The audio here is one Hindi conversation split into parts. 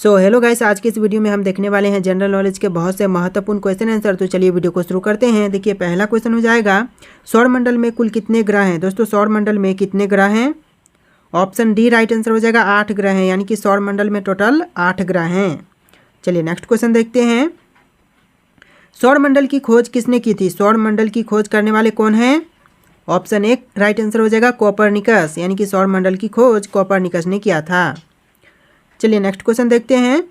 सो हेलो गाइस, आज के इस वीडियो में हम देखने वाले हैं जनरल नॉलेज के बहुत से महत्वपूर्ण क्वेश्चन आंसर। तो चलिए वीडियो को शुरू करते हैं। देखिए पहला क्वेश्चन हो जाएगा, सौरमंडल में कुल कितने ग्रह हैं। दोस्तों सौरमंडल में कितने ग्रह हैं? ऑप्शन डी राइट आंसर हो जाएगा 8 ग्रह हैं, यानी कि सौरमंडल में टोटल 8 ग्रह हैं। चलिए नेक्स्ट क्वेश्चन देखते हैं। सौरमंडल की खोज किसने की थी? सौरमंडल की खोज करने वाले कौन हैं? ऑप्शन ए राइट आंसर हो जाएगा कोपरनिकस, यानी कि सौरमंडल की खोज कोपरनिकस ने किया था। चलिए नेक्स्ट क्वेश्चन देखते हैं।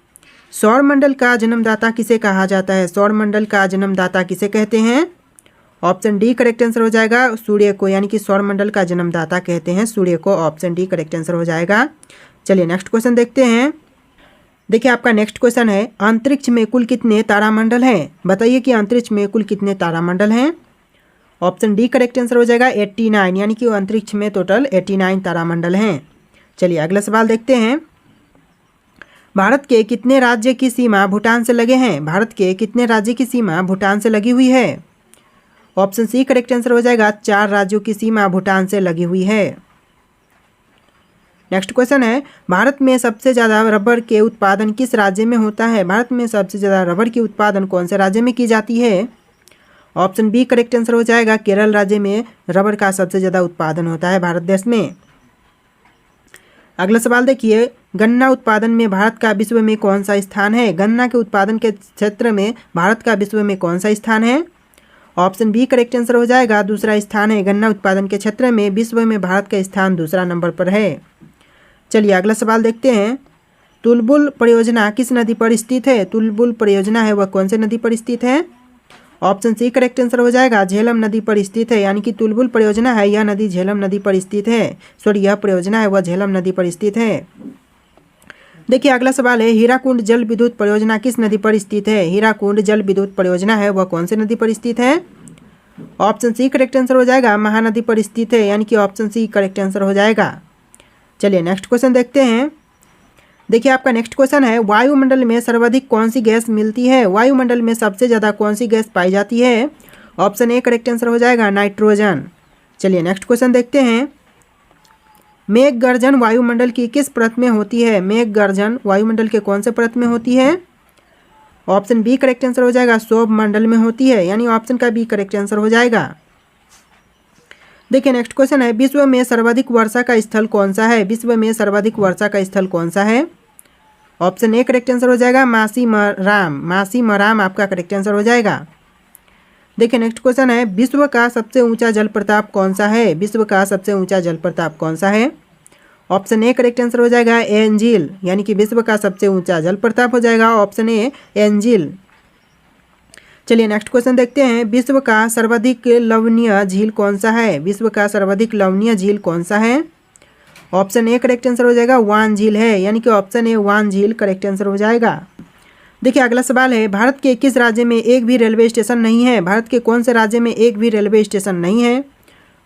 सौरमंडल का जन्मदाता किसे कहा जाता है? सौरमंडल का जन्मदाता किसे कहते हैं? ऑप्शन डी करेक्ट आंसर हो जाएगा सूर्य को, यानी कि सौरमंडल का जन्मदाता कहते हैं सूर्य को। ऑप्शन डी करेक्ट आंसर हो जाएगा। चलिए नेक्स्ट क्वेश्चन देखते हैं। देखिए आपका नेक्स्ट क्वेश्चन है, अंतरिक्ष में कुल कितने तारामंडल हैं? बताइए कि अंतरिक्ष में कुल कितने तारामंडल हैं। ऑप्शन डी करेक्ट आंसर हो जाएगा 89, यानी कि अंतरिक्ष में टोटल 89 तारामंडल हैं। चलिए अगला सवाल देखते हैं। भारत के कितने राज्य की सीमा भूटान से लगे हैं? भारत के कितने राज्य की सीमा भूटान से लगी हुई है? ऑप्शन सी करेक्ट आंसर हो जाएगा 4 राज्यों की सीमा भूटान से लगी हुई है। नेक्स्ट क्वेश्चन है, भारत में सबसे ज़्यादा रबर के उत्पादन किस राज्य में होता है? भारत में सबसे ज़्यादा रबर की उत्पादन कौन से राज्य में की जाती है? ऑप्शन बी करेक्ट आंसर हो जाएगा केरल राज्य में रबर का सबसे ज़्यादा उत्पादन होता है भारत देश में। अगला सवाल देखिए, गन्ना उत्पादन में भारत का विश्व में कौन सा स्थान है? गन्ना के उत्पादन के क्षेत्र में भारत का विश्व में कौन सा स्थान है? ऑप्शन बी करेक्ट आंसर हो जाएगा दूसरा स्थान है। गन्ना उत्पादन के क्षेत्र में विश्व में भारत का स्थान दूसरा नंबर पर है। चलिए अगला सवाल देखते हैं। तुलबुल परियोजना किस नदी पर स्थित है? तुलबुल परियोजना है वह कौन से नदी पर स्थित है? ऑप्शन सी करेक्ट आंसर हो जाएगा झेलम नदी पर स्थित है, यानी कि तुलबुल परियोजना है यह नदी झेलम नदी पर स्थित है। यह परियोजना है वह झेलम नदी पर स्थित है। देखिए अगला सवाल है, हीराकुंड जल विद्युत परियोजना किस नदी पर स्थित है? हीराकुंड जल विद्युत परियोजना है वह कौन से नदी पर स्थित है? ऑप्शन सी करेक्ट आंसर हो जाएगा महानदी पर स्थित है, यानी कि ऑप्शन सी करेक्ट आंसर हो जाएगा। चलिए नेक्स्ट क्वेश्चन देखते हैं। देखिए आपका नेक्स्ट क्वेश्चन है, वायुमंडल में सर्वाधिक कौन सी गैस मिलती है? वायुमंडल में सबसे ज़्यादा कौन सी गैस पाई जाती है? ऑप्शन ए करेक्ट आंसर हो जाएगा नाइट्रोजन। चलिए नेक्स्ट क्वेश्चन देखते हैं। मेघ गर्जन वायुमंडल की किस परत में होती है? मेघ गर्जन वायुमंडल के कौन से परत में होती है? ऑप्शन बी करेक्ट आंसर हो जाएगा सौरमंडल में होती है, यानी ऑप्शन का बी करेक्ट आंसर हो जाएगा। देखिए नेक्स्ट क्वेश्चन है, विश्व में सर्वाधिक वर्षा का स्थल कौन सा है? विश्व में सर्वाधिक वर्षा का स्थल कौन सा है? ऑप्शन ए करेक्ट आंसर हो जाएगा मासीमराम। मासीमराम आपका करेक्ट आंसर हो जाएगा। देखिए नेक्स्ट क्वेश्चन है, विश्व का सबसे ऊंचा जलप्रपात कौन सा है? विश्व का सबसे ऊंचा जलप्रपात कौन सा है? ऑप्शन ए करेक्ट आंसर हो जाएगा एंजिल, यानी कि विश्व का सबसे ऊंचा जलप्रपात हो जाएगा ऑप्शन ए एंजिल। चलिए नेक्स्ट क्वेश्चन देखते हैं। विश्व का सर्वाधिक लवणीय झील कौन सा है? विश्व का सर्वाधिक लवणीय झील कौन सा है? ऑप्शन ए करेक्ट आंसर हो जाएगा वान झील है, यानी कि ऑप्शन ए वान झील करेक्ट आंसर हो जाएगा। देखिए अगला सवाल है, भारत के किस राज्य में एक भी रेलवे स्टेशन नहीं है? भारत के कौन से राज्य में एक भी रेलवे स्टेशन नहीं है?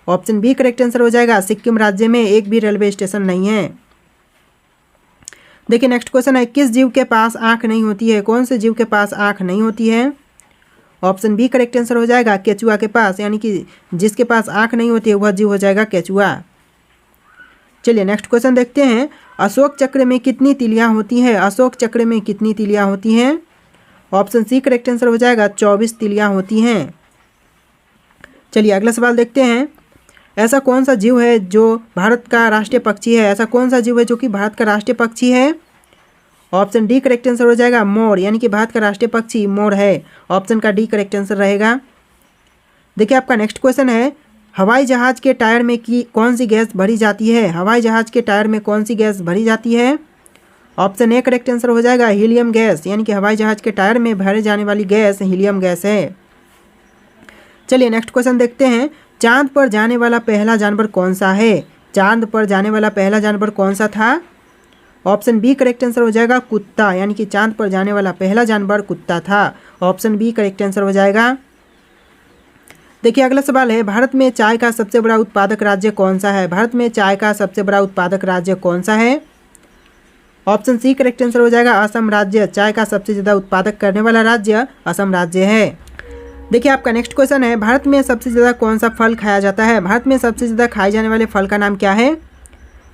ऑप्शन बी करेक्ट आंसर हो जाएगा सिक्किम राज्य में एक भी रेलवे स्टेशन नहीं है। देखिए नेक्स्ट क्वेश्चन है, किस जीव के पास आंख नहीं होती है? कौन से जीव के पास आंख नहीं होती है? ऑप्शन बी करेक्ट आंसर हो जाएगा केचुआ के पास, यानी कि जिसके पास आंख नहीं होती है वह जीव हो जाएगा केचुआ। चलिए नेक्स्ट क्वेश्चन देखते हैं। अशोक चक्र में कितनी तीलियां होती हैं? अशोक चक्र में कितनी तीलियां होती हैं? ऑप्शन सी करेक्ट आंसर हो जाएगा 24 तीलियां होती हैं। चलिए अगला सवाल देखते हैं। ऐसा कौन सा जीव है जो भारत का राष्ट्रीय पक्षी है? ऐसा कौन सा जीव है जो कि भारत का राष्ट्रीय पक्षी है? ऑप्शन डी करेक्ट आंसर हो जाएगा मोर, यानी कि भारत का राष्ट्रीय पक्षी मोर है। ऑप्शन का डी करेक्ट आंसर रहेगा। देखिए आपका नेक्स्ट क्वेश्चन है, हवाई जहाज के टायर में कौन सी गैस भरी जाती है? हवाई जहाज के टायर में कौन सी गैस भरी जाती है? ऑप्शन ए करेक्ट आंसर हो जाएगा हीलियम गैस, यानी कि हवाई जहाज के टायर में भरे जाने वाली गैस हीलियम गैस है। चलिए नेक्स्ट क्वेश्चन देखते हैं। चांद पर जाने वाला पहला जानवर कौन सा है? चांद पर जाने वाला पहला जानवर कौन सा था? ऑप्शन बी करेक्ट आंसर हो जाएगा कुत्ता, यानी कि चांद पर जाने वाला पहला जानवर कुत्ता था। ऑप्शन बी करेक्ट आंसर हो जाएगा। देखिए अगला सवाल है, भारत में चाय का सबसे बड़ा उत्पादक राज्य कौन सा है? भारत में चाय का सबसे बड़ा उत्पादक राज्य कौन सा है? ऑप्शन सी करेक्ट आंसर हो जाएगा असम राज्य। चाय का सबसे ज़्यादा उत्पादक करने वाला राज्य असम राज्य है। देखिए आपका नेक्स्ट क्वेश्चन है, भारत में सबसे ज़्यादा कौन सा फल खाया जाता है? भारत में सबसे ज़्यादा खाए जाने वाले फल का नाम क्या है?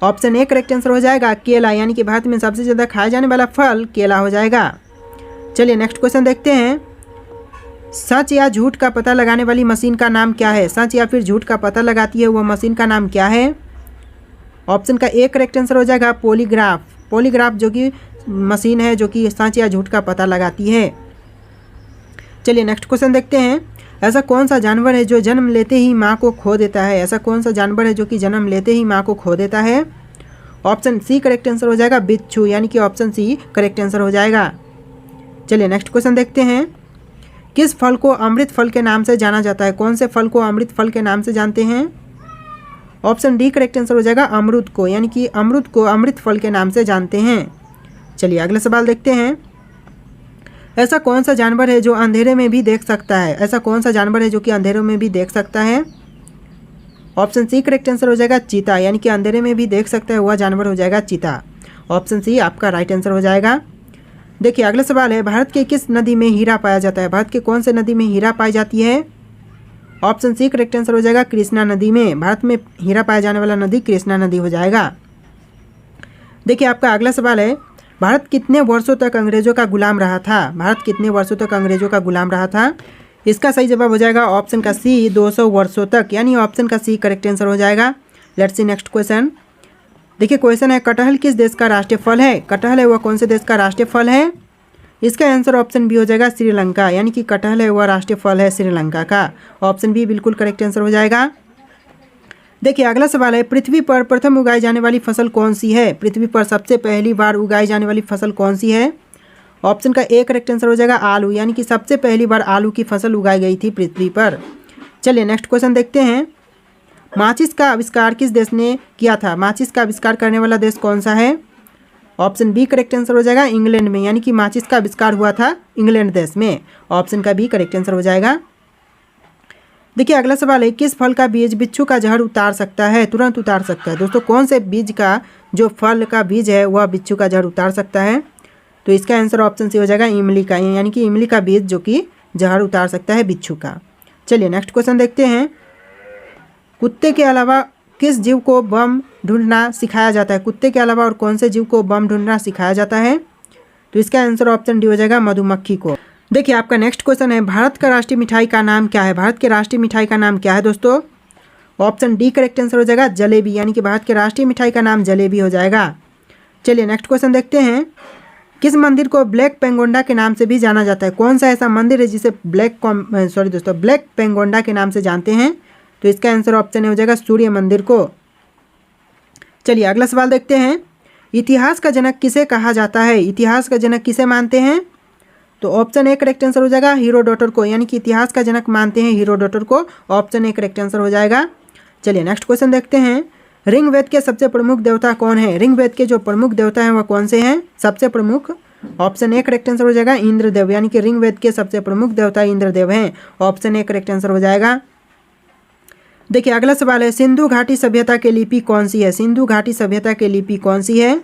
ऑप्शन ए करेक्ट आंसर हो जाएगा केला, यानी कि भारत में सबसे ज़्यादा खाया जाने वाला फल केला हो जाएगा। चलिए नेक्स्ट क्वेश्चन देखते हैं। सच या झूठ का पता लगाने वाली मशीन का नाम क्या है? सच या फिर झूठ का पता लगाती है वह मशीन का नाम क्या है? ऑप्शन का ए करेक्ट आंसर हो जाएगा पॉलीग्राफ। पॉलीग्राफ जो कि मशीन है जो कि सच या झूठ का पता लगाती है। चलिए नेक्स्ट क्वेश्चन देखते हैं। ऐसा कौन सा जानवर है जो जन्म लेते ही माँ को खो देता है? ऐसा कौन सा जानवर है जो कि जन्म लेते ही माँ को खो देता है? ऑप्शन सी करेक्ट आंसर हो जाएगा बिच्छू, यानी कि ऑप्शन सी करेक्ट आंसर हो जाएगा। चलिए नेक्स्ट क्वेश्चन देखते हैं। किस फल को अमृत फल के नाम से जाना जाता है? कौन से फल को अमृत फल के नाम से जानते हैं? ऑप्शन डी करेक्ट आंसर हो जाएगा अमरूद को, यानी कि अमरूद को अमृत फल के नाम से जानते हैं। चलिए अगला सवाल देखते हैं। ऐसा कौन सा जानवर है जो अंधेरे में भी देख सकता है? ऐसा कौन सा जानवर है जो कि अंधेरों में भी देख सकता है? ऑप्शन सी करेक्ट आंसर हो जाएगा चीता, यानी कि अंधेरे में भी देख सकता है वह जानवर हो जाएगा चीता। ऑप्शन सी आपका राइट आंसर हो जाएगा। देखिए अगला सवाल है। भारत के किस नदी में हीरा पाया जाता है? भारत के कौन से नदी में हीरा पाई जाती है? ऑप्शन सी करेक्ट आंसर हो जाएगा कृष्णा नदी में। भारत में हीरा पाया जाने वाला नदी कृष्णा नदी हो जाएगा। देखिए आपका अगला सवाल है। भारत कितने वर्षों तक अंग्रेजों का गुलाम रहा था? भारत कितने वर्षों तक अंग्रेजों का गुलाम रहा था? इसका सही जवाब हो जाएगा ऑप्शन का सी 200 वर्षों तक, यानी ऑप्शन का सी करेक्ट आंसर हो जाएगा। Let's see next question. देखिए क्वेश्चन है कटहल किस देश का राष्ट्रीय फल है? कटहल है वह कौन से देश का राष्ट्रीय फल है? इसका आंसर ऑप्शन बी हो जाएगा श्रीलंका, यानी कि कटहल है वह राष्ट्रीय फल है श्रीलंका का। ऑप्शन बी बिल्कुल करेक्ट आंसर हो जाएगा। देखिए अगला सवाल है। पृथ्वी पर प्रथम उगाई जाने वाली फसल कौन सी है? पृथ्वी पर सबसे पहली बार उगाई जाने वाली फसल कौन सी है? ऑप्शन का ए करेक्ट आंसर हो जाएगा आलू, यानी कि सबसे पहली बार आलू की फसल उगाई गई थी पृथ्वी पर। चलिए नेक्स्ट क्वेश्चन देखते हैं। माचिस का आविष्कार किस देश ने किया था? माचिस का आविष्कार करने वाला देश कौन सा है? ऑप्शन बी करेक्ट आंसर हो जाएगा इंग्लैंड में, यानी कि माचिस का आविष्कार हुआ था इंग्लैंड देश में। ऑप्शन का बी करेक्ट आंसर हो जाएगा। देखिए अगला सवाल है। किस फल का बीज बिच्छू का जहर उतार सकता है? तुरंत उतार सकता है। दोस्तों कौन से बीज का जो फल का बीज है वह बिच्छू का जहर उतार सकता है? तो इसका आंसर ऑप्शन सी हो जाएगा इमली का, यानी कि इमली का बीज जो कि जहर उतार सकता है बिच्छू का। चलिए नेक्स्ट क्वेश्चन देखते हैं। कुत्ते के अलावा किस जीव को बम ढूंढना सिखाया जाता है? कुत्ते के अलावा और कौन से जीव को बम ढूंढना सिखाया जाता है? तो इसका आंसर ऑप्शन डी हो जाएगा मधुमक्खी को। देखिए आपका नेक्स्ट क्वेश्चन है। भारत का राष्ट्रीय मिठाई का नाम क्या है? भारत के राष्ट्रीय मिठाई का नाम क्या है दोस्तों? ऑप्शन डी करेक्ट आंसर हो जाएगा जलेबी, यानी कि भारत के राष्ट्रीय मिठाई का नाम जलेबी हो जाएगा। चलिए नेक्स्ट क्वेश्चन देखते हैं। किस मंदिर को ब्लैक पेंगोंडा के नाम से भी जाना जाता है? कौन सा ऐसा मंदिर है जिसे ब्लैक पेंगोंडा के नाम से जानते हैं? तो इसका आंसर ऑप्शन हो जाएगा सूर्य मंदिर को। चलिए अगला सवाल देखते हैं। इतिहास का जनक किसे कहा जाता है? इतिहास का जनक किसे मानते हैं? तो ऑप्शन ए करेक्ट आंसर हो जाएगा हीरोडोटर को, यानी कि इतिहास का जनक मानते हैं हीरोडोटर को। ऑप्शन ए करेक्ट आंसर हो जाएगा। चलिए नेक्स्ट क्वेश्चन देखते हैं। ऋग्वेद के सबसे प्रमुख देवता कौन है? ऋग्वेद के जो प्रमुख देवता हैं वह कौन से हैं सबसे प्रमुख? ऑप्शन ए करेक्ट आंसर हो जाएगा इंद्रदेव, यानी कि ऋग्वेद के सबसे प्रमुख देवता इंद्रदेव हैं। ऑप्शन ए करेक्ट आंसर हो जाएगा। देखिए अगला सवाल है। सिंधु घाटी सभ्यता की लिपि कौन सी है? सिंधु घाटी सभ्यता की लिपि कौन सी है?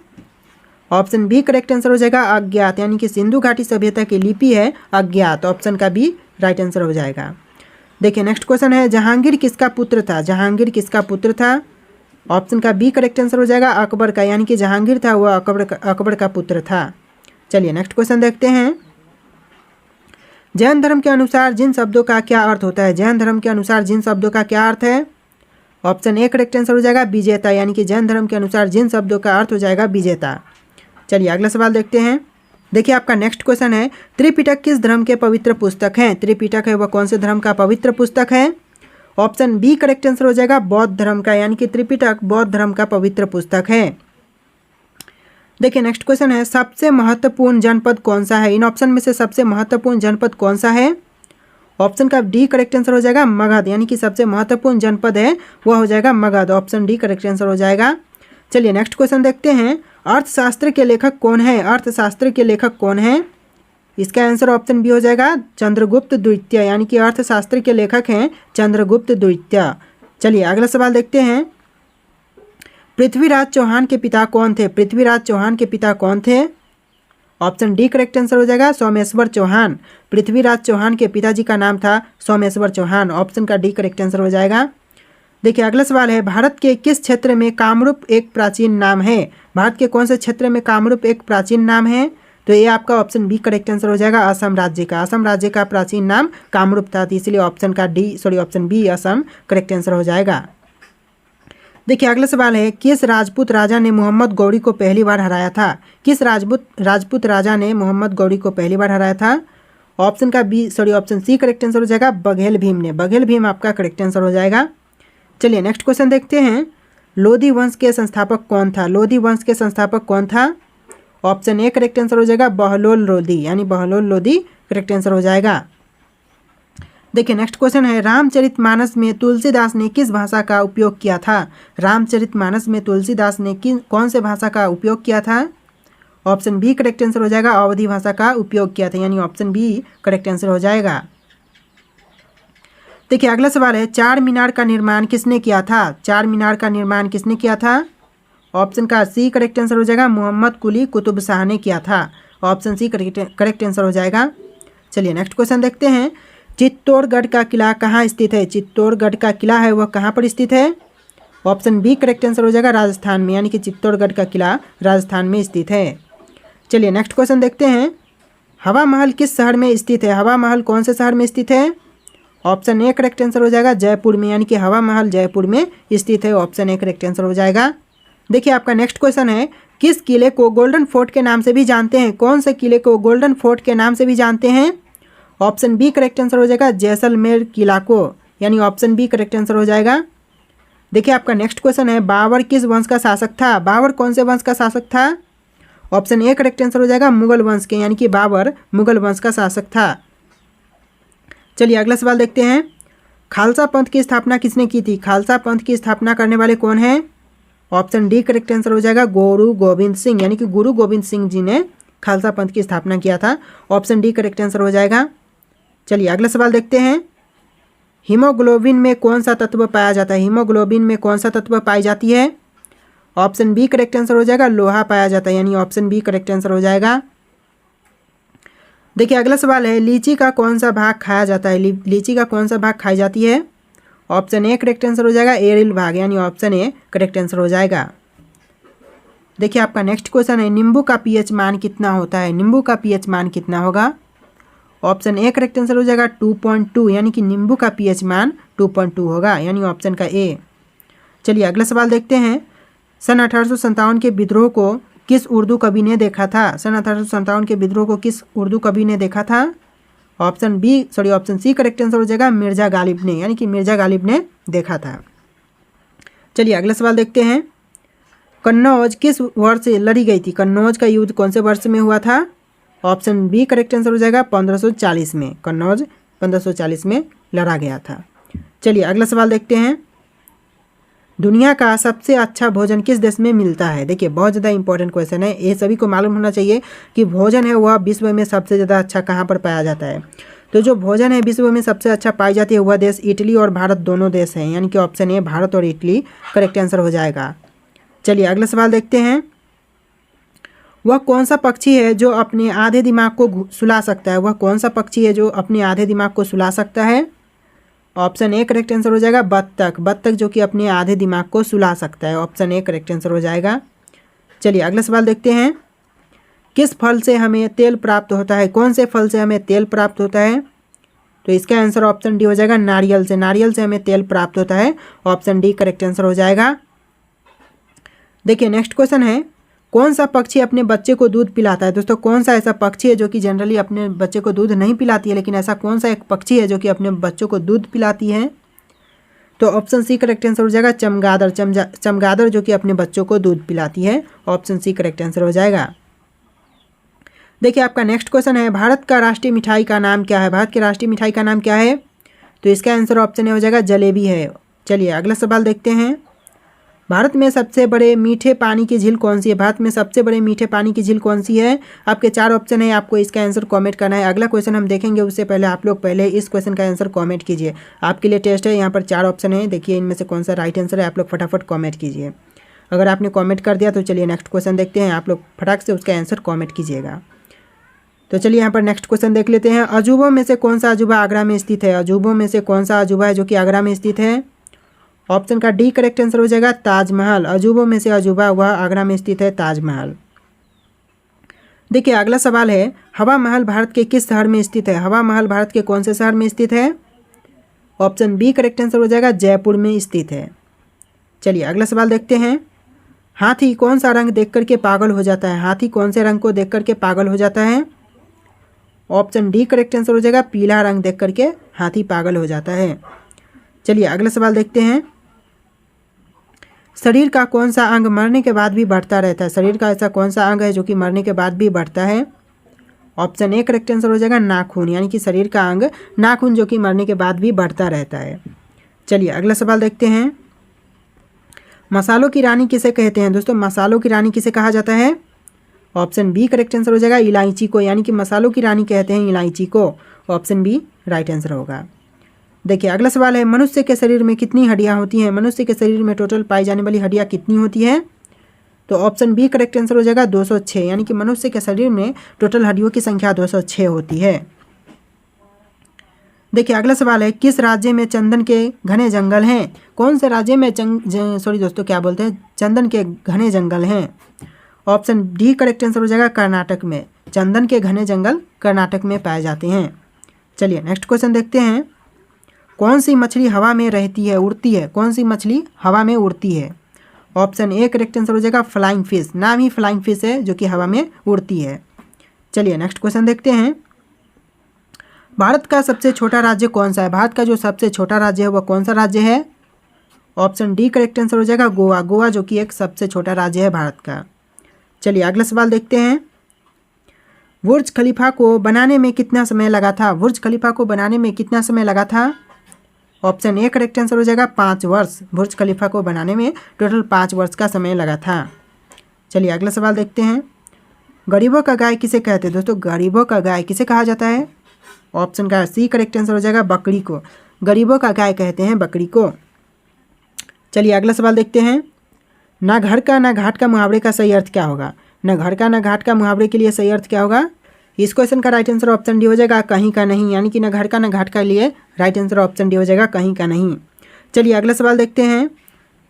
ऑप्शन बी करेक्ट आंसर हो जाएगा अज्ञात, यानी कि सिंधु घाटी सभ्यता की लिपि है अज्ञात। ऑप्शन का बी राइट आंसर हो जाएगा। देखिए नेक्स्ट क्वेश्चन है। जहांगीर किसका पुत्र था? जहांगीर किसका पुत्र था? ऑप्शन का बी करेक्ट आंसर हो जाएगा अकबर का, यानी कि जहांगीर था वह अकबर का पुत्र था। चलिए नेक्स्ट क्वेश्चन देखते हैं। जैन धर्म के अनुसार जिन शब्दों का क्या अर्थ होता है? जैन धर्म के अनुसार जिन शब्दों का क्या अर्थ है? ऑप्शन ए करेक्ट आंसर हो जाएगा विजेता, यानी कि जैन धर्म के अनुसार जिन शब्दों का अर्थ हो जाएगा विजेता। चलिए अगला सवाल देखते हैं। देखिए आपका नेक्स्ट क्वेश्चन है। त्रिपिटक किस धर्म के पवित्र पुस्तक हैं? त्रिपिटक है वह कौन से धर्म का पवित्र पुस्तक है? ऑप्शन बी करेक्ट आंसर हो जाएगा बौद्ध धर्म का, यानी कि त्रिपिटक बौद्ध धर्म का पवित्र पुस्तक है। देखिए नेक्स्ट क्वेश्चन है। सबसे महत्वपूर्ण जनपद कौन सा है? इन ऑप्शन में से सबसे महत्वपूर्ण जनपद कौन सा है? ऑप्शन का डी करेक्ट आंसर हो जाएगा मगध, यानी कि सबसे महत्वपूर्ण जनपद है वह हो जाएगा Magadh. Option D correct answer हो जाएगा। चलिए नेक्स्ट क्वेश्चन देखते हैं। अर्थशास्त्र के लेखक कौन है? अर्थशास्त्र के लेखक कौन है? इसका आंसर ऑप्शन बी हो जाएगा चंद्रगुप्त द्वितीय, यानी कि अर्थशास्त्र के लेखक हैं चंद्रगुप्त द्वितीय। चलिए अगला सवाल देखते हैं। पृथ्वीराज चौहान के पिता कौन थे? पृथ्वीराज चौहान के पिता कौन थे? ऑप्शन डी करेक्ट आंसर हो जाएगा सोमेश्वर चौहान। पृथ्वीराज चौहान के पिताजी का नाम था सोमेश्वर चौहान। ऑप्शन का डी करेक्ट आंसर हो जाएगा। देखिए अगला सवाल है, भारत के किस क्षेत्र में कामरूप एक प्राचीन नाम है? भारत के कौन से क्षेत्र में कामरूप एक प्राचीन नाम है? तो ये आपका ऑप्शन बी करेक्ट आंसर हो जाएगा, असम राज्य का। असम राज्य का प्राचीन नाम कामरूप था, तो इसलिए option B Assam correct answer हो जाएगा। देखिए अगला सवाल है, किस राजपूत राजा ने मोहम्मद गौरी को पहली बार हराया था? किस राजपूत राजा ने मोहम्मद गौरी को पहली बार हराया था? ऑप्शन सी करेक्ट आंसर हो जाएगा, बघेल भीम ने। बघेल भीम आपका करेक्ट आंसर हो जाएगा। चलिए नेक्स्ट क्वेश्चन देखते हैं, लोधी वंश के संस्थापक कौन था? लोधी वंश के संस्थापक कौन था? ऑप्शन ए करेक्ट आंसर हो जाएगा, बहलोल लोधी, यानी बहलोल लोधी करेक्ट आंसर हो जाएगा। देखिए नेक्स्ट क्वेश्चन है, रामचरितमानस में तुलसीदास ने किस भाषा का उपयोग किया था? रामचरितमानस में तुलसीदास ने कौन से भाषा का उपयोग किया था? ऑप्शन बी करेक्ट आंसर हो जाएगा, अवधी भाषा का उपयोग किया था, यानी ऑप्शन बी करेक्ट आंसर हो जाएगा। देखिए अगला सवाल है, चार मीनार का निर्माण किसने किया था? चार मीनार का निर्माण किसने किया था? ऑप्शन का सी करेक्ट आंसर हो जाएगा, मोहम्मद कुली कुतुब शाह ने किया था। ऑप्शन सी करेक्ट आंसर हो जाएगा। चलिए नेक्स्ट क्वेश्चन देखते हैं, चित्तौड़गढ़ का किला कहाँ स्थित है? चित्तौड़गढ़ का किला है वह कहाँ पर स्थित है? ऑप्शन बी करेक्ट आंसर हो जाएगा, राजस्थान में, यानी कि चित्तौड़गढ़ का किला राजस्थान में स्थित है। चलिए नेक्स्ट क्वेश्चन देखते हैं, हवा महल किस शहर में स्थित है? हवा महल कौन से शहर में स्थित है? ऑप्शन ए करेक्ट आंसर हो जाएगा, जयपुर में, यानी कि हवा महल जयपुर में स्थित है। ऑप्शन ए करेक्ट आंसर हो जाएगा। देखिए आपका नेक्स्ट क्वेश्चन है, किस किले को गोल्डन फोर्ट के नाम से भी जानते हैं? कौन से किले को गोल्डन फोर्ट के नाम से भी जानते हैं? ऑप्शन बी करेक्ट आंसर हो जाएगा, जैसलमेर किला को, यानी ऑप्शन बी करेक्ट आंसर हो जाएगा। देखिए आपका नेक्स्ट क्वेश्चन है, बाबर किस वंश का शासक था? बाबर कौन से वंश का शासक था? ऑप्शन ए करेक्ट आंसर हो जाएगा, मुगल वंश के, यानी कि बाबर मुगल वंश का शासक था। चलिए अगला सवाल देखते हैं, खालसा पंथ की स्थापना किसने की थी? खालसा पंथ की स्थापना करने वाले कौन हैं? ऑप्शन डी करेक्ट आंसर हो जाएगा, गुरु गोविंद सिंह, यानी कि गुरु गोविंद सिंह जी ने खालसा पंथ की स्थापना किया था। ऑप्शन डी करेक्ट आंसर हो जाएगा। चलिए अगला सवाल देखते हैं, हीमोग्लोबिन में कौन सा तत्व पाया जाता है? हीमोग्लोबिन में कौन सा तत्व पाई जाती है? ऑप्शन बी करेक्ट आंसर हो जाएगा, लोहा पाया जाता है, यानी ऑप्शन बी करेक्ट आंसर हो जाएगा। देखिए अगला सवाल है, लीची का कौन सा भाग खाया जाता है? लीची का कौन सा भाग खाई जाती है? ऑप्शन ए करेक्ट आंसर हो जाएगा, एरिल भाग, यानी ऑप्शन ए करेक्ट आंसर हो जाएगा। देखिए आपका नेक्स्ट क्वेश्चन है, नींबू का पीएच मान कितना होता है? नींबू का पीएच मान कितना होगा? ऑप्शन ए करेक्ट आंसर हो जाएगा 2.2, यानी कि नींबू का पीएच मान 2.2 होगा, यानी ऑप्शन का ए। चलिए अगला सवाल देखते हैं, सन 1857 के विद्रोह को किस उर्दू कवि ने देखा था? सन 1857 के विद्रोह को किस उर्दू कवि ने देखा था? ऑप्शन सी करेक्ट आंसर हो जाएगा, मिर्जा गालिब ने, यानी कि मिर्जा गालिब ने देखा था। चलिए अगला सवाल देखते हैं, कन्नौज किस वर्ष लड़ी गई थी? कन्नौज का युद्ध कौन से वर्ष में हुआ था? ऑप्शन बी करेक्ट आंसर हो जाएगा, 1540 में। कन्नौज 1540 में लड़ा गया था। चलिए अगला सवाल देखते हैं, दुनिया का सबसे अच्छा भोजन किस देश में मिलता है? देखिए बहुत ज़्यादा इंपॉर्टेंट क्वेश्चन है, ये सभी को मालूम होना चाहिए कि भोजन है वह विश्व में सबसे ज़्यादा अच्छा कहाँ पर पाया जाता है। तो जो भोजन है विश्व में सबसे अच्छा पाई जाती है वह देश इटली और भारत दोनों देश हैं, यानी कि ऑप्शन ए भारत और इटली करेक्ट आंसर हो जाएगा। चलिए अगला सवाल देखते हैं, वह कौन सा पक्षी है जो अपने आधे दिमाग को सुला सकता है? वह कौन सा पक्षी है जो अपने आधे दिमाग को सुला सकता है? ऑप्शन ए करेक्ट आंसर हो जाएगा, बत्तख। बत्तख जो कि अपने आधे दिमाग को सुला सकता है। ऑप्शन ए करेक्ट आंसर हो जाएगा। चलिए अगला सवाल देखते हैं, किस फल से हमें तेल प्राप्त होता है? कौन से फल से हमें तेल प्राप्त होता है? तो इसका आंसर ऑप्शन डी हो जाएगा, नारियल से। नारियल से हमें तेल प्राप्त होता है। ऑप्शन डी करेक्ट आंसर हो जाएगा। देखिए नेक्स्ट क्वेश्चन है, कौन सा पक्षी अपने बच्चे को दूध पिलाता है? दोस्तों कौन सा ऐसा पक्षी है जो कि जनरली अपने बच्चे को दूध नहीं पिलाती है, लेकिन ऐसा कौन सा एक पक्षी है जो कि अपने बच्चों को दूध पिलाती है? तो ऑप्शन सी करेक्ट आंसर हो जाएगा, चमगादड़। चमगादड़ जो कि अपने बच्चों को दूध पिलाती है। ऑप्शन सी करेक्ट आंसर हो जाएगा। देखिए आपका नेक्स्ट क्वेश्चन है, भारत का राष्ट्रीय मिठाई का नाम क्या है? भारत की राष्ट्रीय मिठाई का नाम क्या है? तो इसका आंसर ऑप्शन ए हो जाएगा, जलेबी है। चलिए अगला सवाल देखते हैं, भारत में सबसे बड़े मीठे पानी की झील कौन सी है? भारत में सबसे बड़े मीठे पानी की झील कौन सी है? आपके 4 ऑप्शन है, आपको इसका आंसर कमेंट करना है। अगला क्वेश्चन हम देखेंगे उससे पहले आप लोग पहले इस क्वेश्चन का आंसर कमेंट कीजिए। आपके लिए टेस्ट है, यहाँ पर 4 ऑप्शन है, देखिए इनमें से कौन सा राइट आंसर है, आप लोग फटाफट कमेंट कीजिए। अगर आपने कॉमेंट कर दिया तो चलिए नेक्स्ट क्वेश्चन देखते हैं, आप लोग फटाक से उसका आंसर कॉमेंट कीजिएगा। तो चलिए यहाँ पर नेक्स्ट क्वेश्चन देख लेते हैं, अजूबों में से कौन सा अजूबा आगरा में स्थित है? अजूबों में से कौन सा अजूबा है जो कि आगरा में स्थित है? ऑप्शन का डी करेक्ट आंसर हो जाएगा ताजमहल। अजूबों में से अजूबा वह आगरा में स्थित है ताजमहल। देखिए अगला सवाल है, हवा महल भारत के किस शहर में स्थित है? हवा महल भारत के कौन से शहर में स्थित है? ऑप्शन बी करेक्ट आंसर हो जाएगा जयपुर में स्थित है। चलिए अगला सवाल देखते हैं। हाथी कौन सा रंग देख करके पागल हो जाता है? हाथी कौन से रंग को देख करके पागल हो जाता है? ऑप्शन डी करेक्ट आंसर हो जाएगा पीला रंग देख करके हाथी पागल हो जाता है। चलिए अगला सवाल देखते हैं। शरीर का कौन सा अंग मरने के बाद भी बढ़ता रहता है? शरीर का ऐसा कौन सा अंग है जो कि मरने के बाद भी बढ़ता है? ऑप्शन ए करेक्ट आंसर हो जाएगा नाखून, यानी कि शरीर का अंग नाखून जो कि मरने के बाद भी बढ़ता रहता है। चलिए अगला सवाल देखते हैं। मसालों की रानी किसे कहते हैं? दोस्तों मसालों की रानी किसे कहा जाता है? ऑप्शन बी करेक्ट आंसर हो जाएगा इलायची को, यानी कि मसालों की रानी कहते हैं इलायची को। ऑप्शन बी राइट आंसर होगा। देखिए अगला सवाल है, मनुष्य के शरीर में कितनी हड्डियां होती हैं? मनुष्य के शरीर में टोटल पाई जाने वाली हड्डियां कितनी होती है? तो ऑप्शन बी करेक्ट आंसर हो जाएगा 206, यानी कि मनुष्य के शरीर में टोटल हड्डियों की संख्या 206 होती है। देखिए अगला सवाल है, किस राज्य में चंदन के घने जंगल हैं? कौन से राज्य में चंदन के घने जंगल हैं? ऑप्शन डी करेक्ट आंसर हो जाएगा कर्नाटक में। चंदन के घने जंगल कर्नाटक में पाए जाते हैं। चलिए नेक्स्ट क्वेश्चन देखते हैं। कौन सी मछली हवा में रहती है, उड़ती है? कौन सी मछली हवा में उड़ती है? ऑप्शन ए करेक्ट आंसर हो जाएगा फ्लाइंग फिश। नाम ही फ्लाइंग फिश है जो कि हवा में उड़ती है। चलिए नेक्स्ट क्वेश्चन देखते हैं। भारत का सबसे छोटा राज्य कौन सा है? भारत का जो सबसे छोटा राज्य है वह कौन सा राज्य है? ऑप्शन डी करेक्ट आंसर हो जाएगा गोवा। गोवा जो कि एक सबसे छोटा राज्य है भारत का। चलिए अगला सवाल देखते हैं। बुर्ज खलीफा को बनाने में कितना समय लगा था? बुर्ज खलीफा को बनाने में कितना समय लगा था? ऑप्शन ए करेक्ट आंसर हो जाएगा 5 वर्ष। बुर्ज खलीफा को बनाने में टोटल 5 वर्ष का समय लगा था। चलिए अगला सवाल देखते हैं। गरीबों का गाय किसे कहते हैं? दोस्तों गरीबों का गाय किसे कहा जाता है? ऑप्शन का सी करेक्ट आंसर हो जाएगा बकरी को। गरीबों का गाय कहते हैं बकरी को। चलिए अगला सवाल देखते हैं। ना घर का ना घाट का मुहावरे का सही अर्थ क्या होगा? ना घर का ना घाट का मुहावरे के लिए सही अर्थ क्या होगा? इस क्वेश्चन का राइट आंसर ऑप्शन डी हो जाएगा कहीं का नहीं, यानी कि ना घर का ना घाट का लिए राइट आंसर ऑप्शन डी हो जाएगा कहीं का नहीं। चलिए अगला सवाल देखते हैं।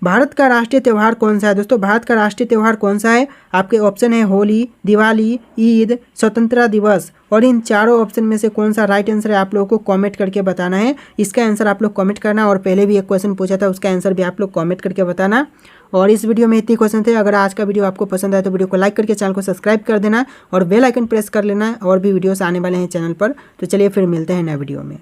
भारत का राष्ट्रीय त्यौहार कौन सा है? दोस्तों भारत का राष्ट्रीय त्यौहार कौन सा है? आपके ऑप्शन है होली, दिवाली, ईद, स्वतंत्रता दिवस। और इन चारों ऑप्शन में से कौन सा राइट आंसर है आप लोगों को कमेंट करके बताना है। इसका आंसर आप लोग कमेंट करना, और पहले भी एक क्वेश्चन पूछा था उसका आंसर भी आप लोग कमेंट करके बताना। और इस वीडियो में इतने क्वेश्चन थे। अगर आज का वीडियो आपको पसंद आए तो वीडियो को लाइक करके चैनल को सब्सक्राइब कर देना और बेल आइकन प्रेस कर लेना। और भी वीडियोस आने वाले हैं चैनल पर। तो चलिए फिर मिलते हैं नए वीडियो में।